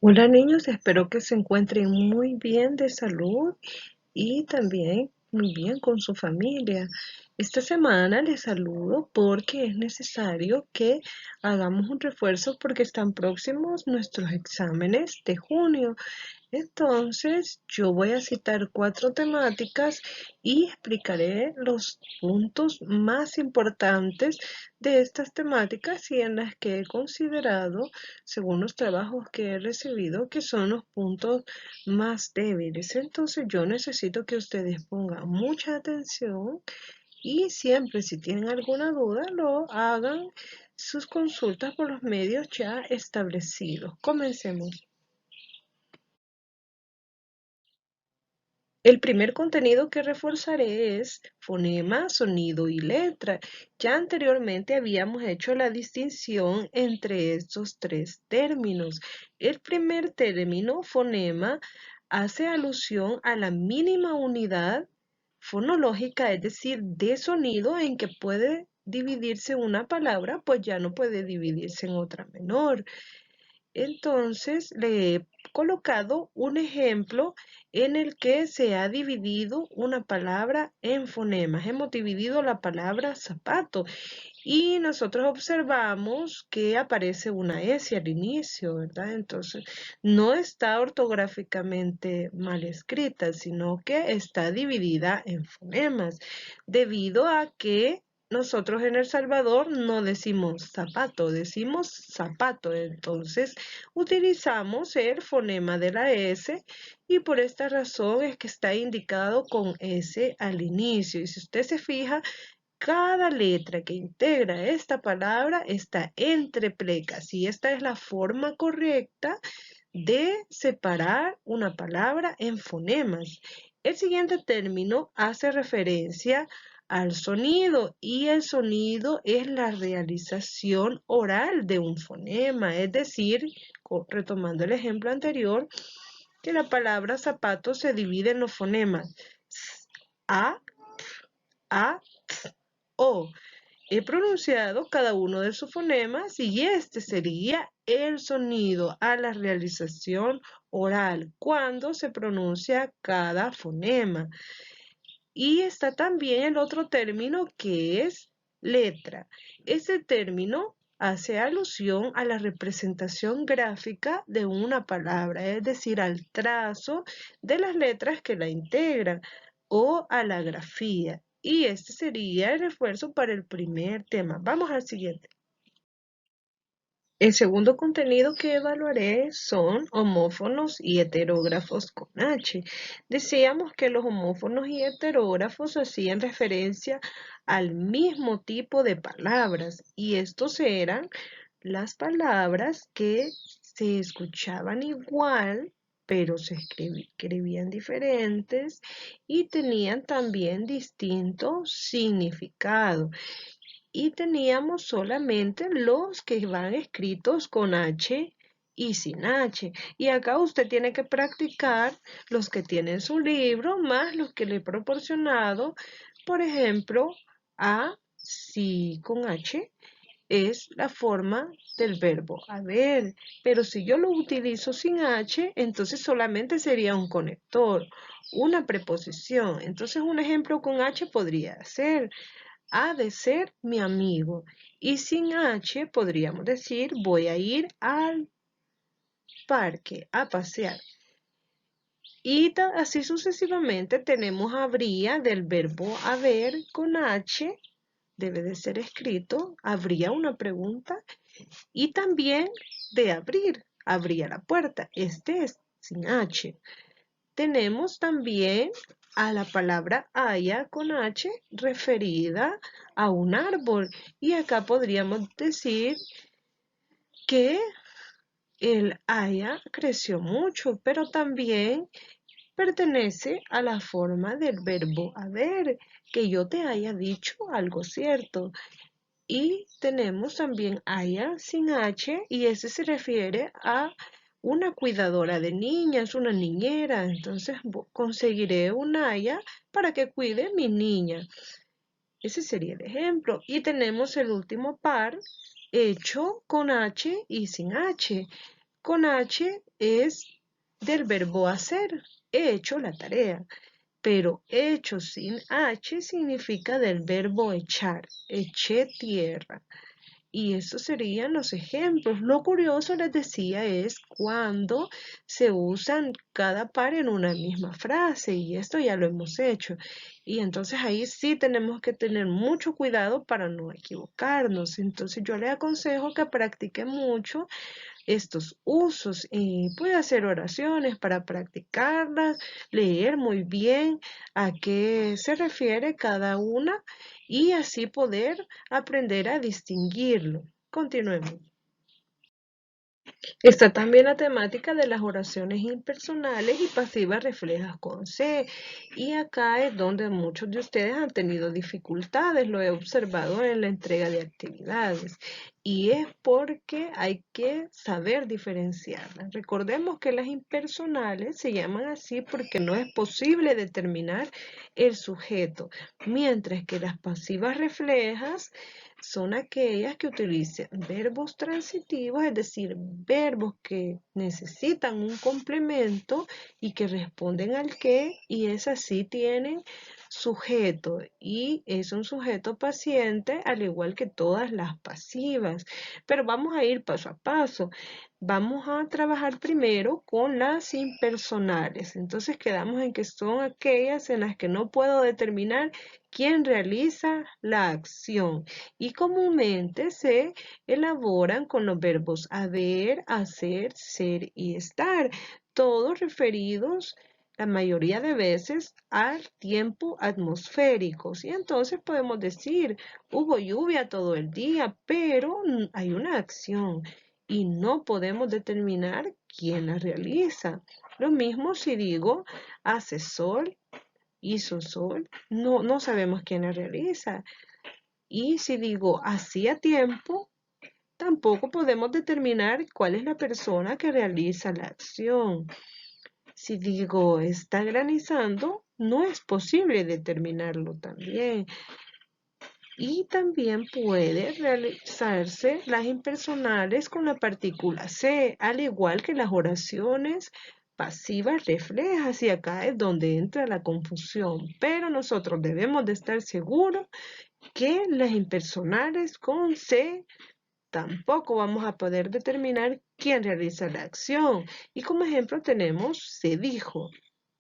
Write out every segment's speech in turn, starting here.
Hola niños, espero que se encuentren muy bien de salud y también muy bien con su familia. Esta semana les saludo porque es necesario que hagamos un refuerzo porque están próximos nuestros exámenes de junio. Entonces, yo voy a citar 4 temáticas y explicaré los puntos más importantes de estas temáticas y en las que he considerado, según los trabajos que he recibido, que son los puntos más débiles. Entonces, yo necesito que ustedes pongan mucha atención y siempre, si tienen alguna duda, lo hagan sus consultas por los medios ya establecidos. Comencemos. El primer contenido que reforzaré es fonema, sonido y letra. Ya anteriormente habíamos hecho la distinción entre estos 3 términos. El primer término, fonema, hace alusión a la mínima unidad fonológica, es decir, de sonido en que puede dividirse una palabra, pues ya no puede dividirse en otra menor. Entonces, le he colocado un ejemplo en el que se ha dividido una palabra en fonemas. Hemos dividido la palabra zapato y nosotros observamos que aparece una S al inicio, ¿verdad? Entonces, no está ortográficamente mal escrita, sino que está dividida en fonemas, debido a que nosotros en El Salvador no decimos zapato, decimos zapato. Entonces, utilizamos el fonema de la S y por esta razón es que está indicado con S al inicio. Y si usted se fija, cada letra que integra esta palabra está entre plecas y esta es la forma correcta de separar una palabra en fonemas. El siguiente término hace referencia al sonido y el sonido es la realización oral de un fonema, es decir, retomando el ejemplo anterior, que la palabra zapato se divide en los fonemas a, a, o. He pronunciado cada uno de sus fonemas y este sería el sonido a la realización oral cuando se pronuncia cada fonema. Y está también el otro término que es letra. Este término hace alusión a la representación gráfica de una palabra, es decir, al trazo de las letras que la integran o a la grafía. Y este sería el refuerzo para el primer tema. Vamos al siguiente. El segundo contenido que evaluaré son homófonos y heterógrafos con H. Decíamos que los homófonos y heterógrafos hacían referencia al mismo tipo de palabras y estos eran las palabras que se escuchaban igual, pero se escribían diferentes y tenían también distinto significado y teníamos solamente los que van escritos con H y sin H. Y acá usted tiene que practicar los que tienen su libro más los que le he proporcionado. Por ejemplo, A, sí con H, es la forma del verbo haber. Pero si yo lo utilizo sin H, entonces solamente sería un conector, una preposición. Entonces un ejemplo con H podría ser: ha de ser mi amigo. Y sin H podríamos decir voy a ir al parque a pasear. Y así sucesivamente tenemos habría del verbo haber con H, debe de ser escrito, habría una pregunta, y también de abrir, abría la puerta. Este es sin H. Tenemos también a la palabra haya con H referida a un árbol. Y acá podríamos decir que el haya creció mucho, pero también pertenece a la forma del verbo haber, que yo te haya dicho algo cierto. Y tenemos también haya sin H y ese se refiere a una cuidadora de niñas, una niñera. Entonces conseguiré una haya para que cuide mi niña. Ese sería el ejemplo. Y tenemos el último par hecho con H y sin H. Con H es del verbo hacer. He hecho la tarea. Pero hecho sin H significa del verbo echar. Eché tierra. Y esos serían los ejemplos. Lo curioso, les decía, es cuando se usan cada par en una misma frase. Y esto ya lo hemos hecho. Y entonces ahí sí tenemos que tener mucho cuidado para no equivocarnos. Entonces yo le aconsejo que practique mucho estos usos y puede hacer oraciones para practicarlas, leer muy bien a qué se refiere cada una y así poder aprender a distinguirlo. Continuemos. Está también la temática de las oraciones impersonales y pasivas reflejas con C. Y acá es donde muchos de ustedes han tenido dificultades, lo he observado en la entrega de actividades. Y es porque hay que saber diferenciarlas. Recordemos que las impersonales se llaman así porque no es posible determinar el sujeto, mientras que las pasivas reflejas son aquellas que utilizan verbos transitivos, es decir, verbos que necesitan un complemento y que responden al qué, y esas sí tienen sujeto y es un sujeto paciente al igual que todas las pasivas. Pero vamos a ir paso a paso. Vamos a trabajar primero con las impersonales. Entonces quedamos en que son aquellas en las que no puedo determinar quién realiza la acción y comúnmente se elaboran con los verbos haber, hacer, ser y estar, todos referidos la mayoría de veces al tiempo atmosférico. Y entonces podemos decir, hubo lluvia todo el día, pero hay una acción y no podemos determinar quién la realiza. Lo mismo si digo, hace sol, hizo sol, no sabemos quién la realiza. Y si digo hacía tiempo, tampoco podemos determinar cuál es la persona que realiza la acción. Si digo está granizando, no es posible determinarlo también. Y también puede realizarse las impersonales con la partícula C, al igual que las oraciones pasivas reflejas, y acá es donde entra la confusión. Pero nosotros debemos de estar seguros que las impersonales con C tampoco vamos a poder determinar quién realiza la acción. Y como ejemplo tenemos se dijo.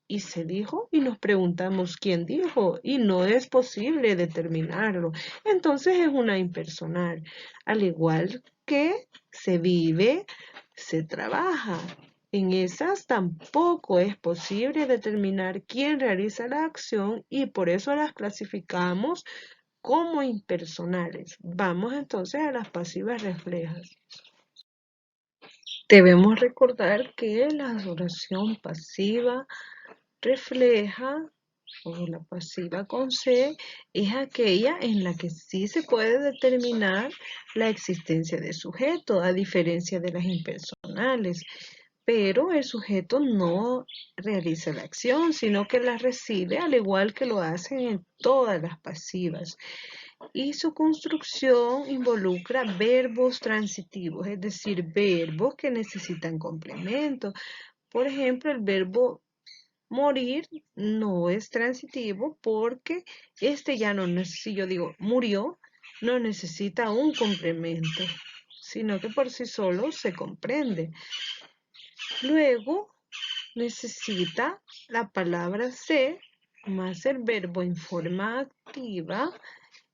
Y se dijo y nos preguntamos quién dijo y no es posible determinarlo. Entonces es una impersonal. Al igual que se vive, se trabaja. En esas tampoco es posible determinar quién realiza la acción y por eso las clasificamos como impersonales. Vamos entonces a las pasivas reflejas. Debemos recordar que la oración pasiva refleja o la pasiva con C es aquella en la que sí se puede determinar la existencia de sujeto, a diferencia de las impersonales. Pero el sujeto no realiza la acción, sino que la recibe al igual que lo hacen en todas las pasivas. Y su construcción involucra verbos transitivos, es decir, verbos que necesitan complemento. Por ejemplo, el verbo morir no es transitivo porque este ya no necesita, si yo digo murió, no necesita un complemento, sino que por sí solo se comprende. Luego necesita la palabra ser más el verbo en forma activa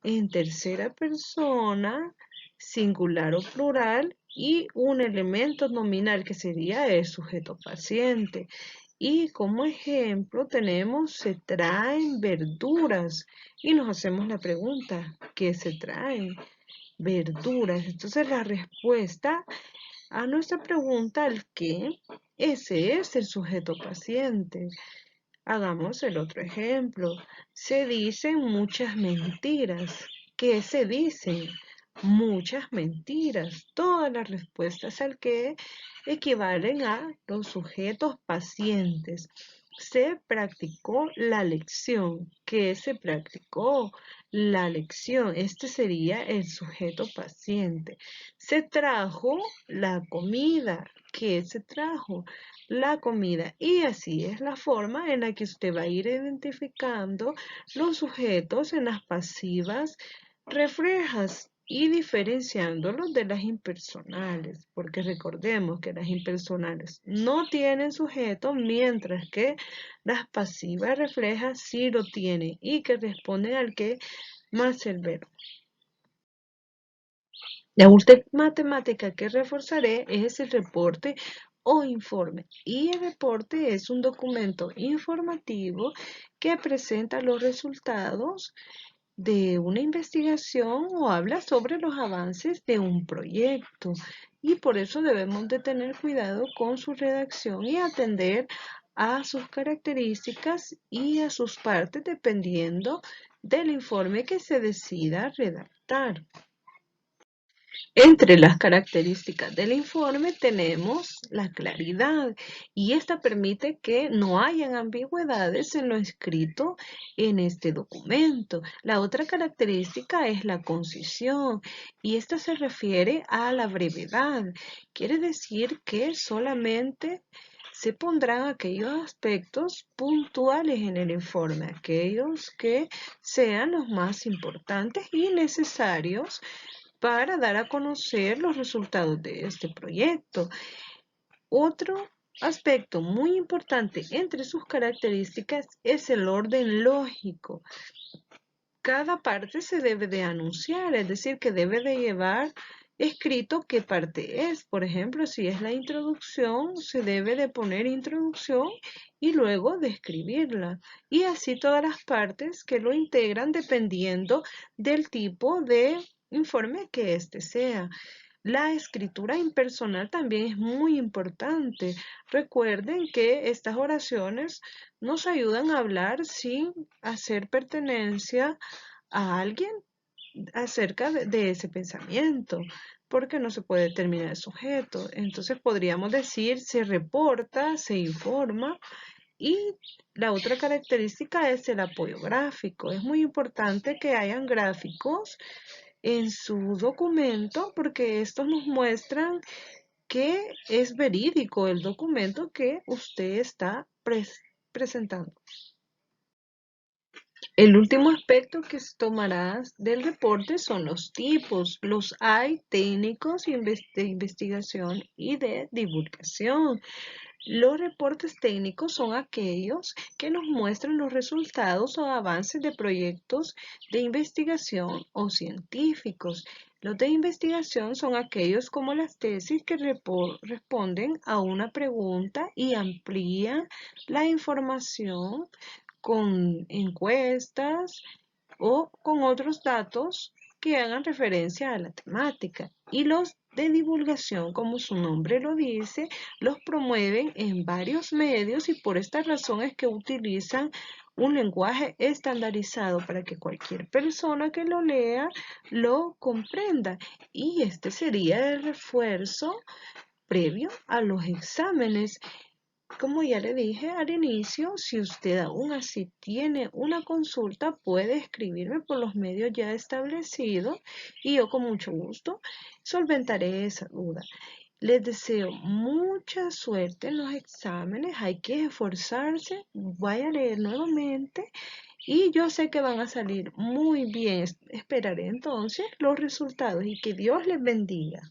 en tercera persona, singular o plural, y un elemento nominal que sería el sujeto paciente. Y como ejemplo tenemos se traen verduras y nos hacemos la pregunta, ¿qué se traen? Verduras. Entonces la respuesta a nuestra pregunta, el qué, ese es el sujeto paciente. Hagamos el otro ejemplo. Se dicen muchas mentiras. ¿Qué se dicen? Muchas mentiras. Todas las respuestas al que equivalen a los sujetos pacientes. Se practicó la lección. ¿Qué se practicó? La lección. Este sería el sujeto paciente. Se trajo la comida. ¿Qué se trajo? La comida. Y así es la forma en la que usted va a ir identificando los sujetos en las pasivas reflejas y diferenciándolos de las impersonales, porque recordemos que las impersonales no tienen sujeto, mientras que las pasivas reflejas sí lo tienen y que responden al que más el verbo. La última temática que reforzaré es el reporte o informe. Y el reporte es un documento informativo que presenta los resultados de una investigación o habla sobre los avances de un proyecto. Y por eso debemos de tener cuidado con su redacción y atender a sus características y a sus partes dependiendo del informe que se decida redactar. Entre las características del informe tenemos la claridad y esta permite que no hayan ambigüedades en lo escrito en este documento. La otra característica es la concisión y esta se refiere a la brevedad. Quiere decir que solamente se pondrán aquellos aspectos puntuales en el informe, aquellos que sean los más importantes y necesarios para dar a conocer los resultados de este proyecto. Otro aspecto muy importante entre sus características es el orden lógico. Cada parte se debe de anunciar, es decir, que debe de llevar escrito qué parte es. Por ejemplo, si es la introducción, se debe de poner introducción y luego describirla. Y así todas las partes que lo integran dependiendo del tipo de informe que éste sea. La escritura impersonal también es muy importante. Recuerden que estas oraciones nos ayudan a hablar sin hacer pertenencia a alguien acerca de ese pensamiento, porque no se puede determinar el sujeto. Entonces podríamos decir se reporta, se informa y la otra característica es el apoyo gráfico. Es muy importante que hayan gráficos en su documento porque estos nos muestran que es verídico el documento que usted está presentando. El último aspecto que tomarás del reporte son los tipos. Los hay técnicos de investigación y de divulgación. Los reportes técnicos son aquellos que nos muestran los resultados o avances de proyectos de investigación o científicos. Los de investigación son aquellos como las tesis que responden a una pregunta y amplían la información con encuestas o con otros datos que hagan referencia a la temática. Y los de divulgación, como su nombre lo dice, los promueven en varios medios y por esta razón es que utilizan un lenguaje estandarizado para que cualquier persona que lo lea lo comprenda. Y este sería el refuerzo previo a los exámenes. Como ya le dije al inicio, si usted aún así tiene una consulta, puede escribirme por los medios ya establecidos y yo con mucho gusto solventaré esa duda. Les deseo mucha suerte en los exámenes, hay que esforzarse, vaya a leer nuevamente y yo sé que van a salir muy bien. Esperaré entonces los resultados y que Dios les bendiga.